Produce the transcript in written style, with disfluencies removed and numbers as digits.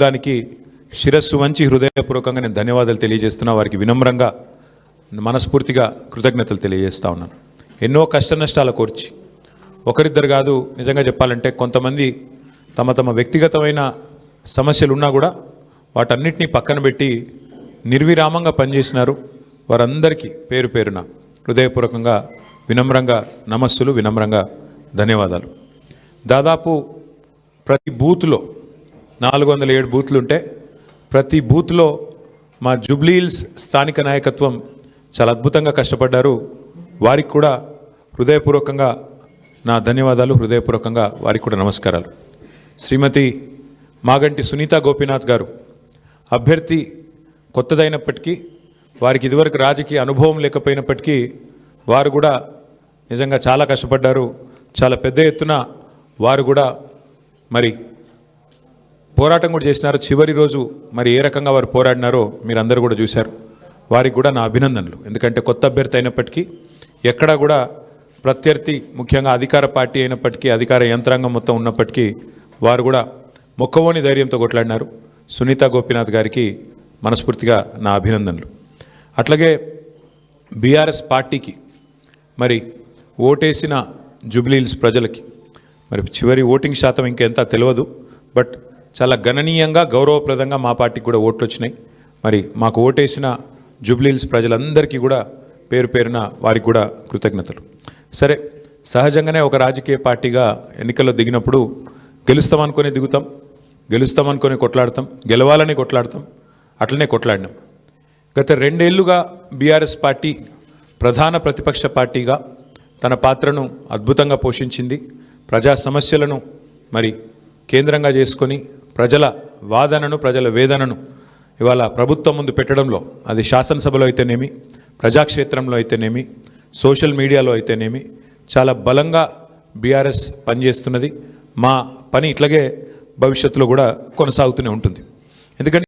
దానికి శిరస్సు వంచి హృదయపూర్వకంగా నేను ధన్యవాదాలు తెలియజేస్తున్నా. వారికి వినమ్రంగా మనస్ఫూర్తిగా కృతజ్ఞతలు తెలియజేస్తా ఉన్నాను. ఎన్నో కష్ట నష్టాల కోర్చి ఒకరిద్దరు కాదు, నిజంగా చెప్పాలంటే కొంతమంది తమ తమ వ్యక్తిగతమైన సమస్యలు ఉన్నా కూడా వాటన్నిటినీ పక్కన పెట్టి నిర్విరామంగా పనిచేసినారు. వారందరికీ పేరు పేరున హృదయపూర్వకంగా వినమ్రంగా నమస్సులు, వినమ్రంగా ధన్యవాదాలు. దాదాపు ప్రతి బూత్లో 407 బూత్లు ఉంటే ప్రతి బూత్లో మా జూబ్లీహిల్స్ స్థానిక నాయకత్వం చాలా అద్భుతంగా కష్టపడ్డారు. వారికి కూడా హృదయపూర్వకంగా నా ధన్యవాదాలు, హృదయపూర్వకంగా వారికి కూడా నమస్కారాలు. శ్రీమతి మాగంటి సునీత గోపీనాథ్ గారు అభ్యర్థి కొత్తదైనప్పటికీ, వారికి ఇదివరకు రాజకీయ అనుభవం లేకపోయినప్పటికీ వారు కూడా నిజంగా చాలా కష్టపడ్డారు. చాలా పెద్ద ఎత్తున వారు కూడా మరి పోరాటం కూడా చేసినారు. చివరి రోజు మరి ఏ రకంగా వారు పోరాడినారో మీరందరూ కూడా చూశారు. వారికి కూడా నా అభినందనలు. ఎందుకంటే కొత్త అభ్యర్థి అయినప్పటికీ ఎక్కడా కూడా ప్రత్యర్థి, ముఖ్యంగా అధికార పార్టీ అయినప్పటికీ, అధికార యంత్రాంగం మొత్తం ఉన్నప్పటికీ వారు కూడా మొక్కవోని ధైర్యంతో కొట్లాడినారు. సునీత గోపీనాథ్ గారికి మనస్ఫూర్తిగా నా అభినందనలు. అట్లాగే బీఆర్ఎస్ పార్టీకి మరి ఓటేసిన జూబ్లీహిల్స్ ప్రజలకి మరి చివరి ఓటింగ్ శాతం ఇంకెంత తెలియదు, బట్ చాలా గణనీయంగా గౌరవప్రదంగా మా పార్టీకి కూడా ఓట్లు వచ్చినాయి. మరి మాకు ఓటేసిన జూబ్లీహిల్స్ ప్రజలందరికీ కూడా పేరు పేరున వారికి కూడా కృతజ్ఞతలు. సరే, సహజంగానే ఒక రాజకీయ పార్టీగా ఎన్నికల్లో దిగినప్పుడు గెలుస్తామనుకొని దిగుతాం, గెలుస్తామనుకొని కొట్లాడతాం, గెలవాలని కొట్లాడతాం. అట్లనే కొట్లాడినాం. గత 2 ఏళ్లుగా బీఆర్ఎస్ పార్టీ ప్రధాన ప్రతిపక్ష పార్టీగా తన పాత్రను అద్భుతంగా పోషించింది. ప్రజా సమస్యలను మరి కేంద్రంగా చేసుకొని ప్రజల వాదనను, ప్రజల వేదనను ఇవాళ ప్రభుత్వం ముందు పెట్టడంలో, అది శాసనసభలో అయితేనేమి, ప్రజాక్షేత్రంలో అయితేనేమి, సోషల్ మీడియాలో అయితేనేమి చాలా బలంగా బీఆర్ఎస్ పనిచేస్తున్నది. మా పని ఇట్లాగే భవిష్యత్తులో కూడా కొనసాగుతూనే ఉంటుంది. ఎందుకంటే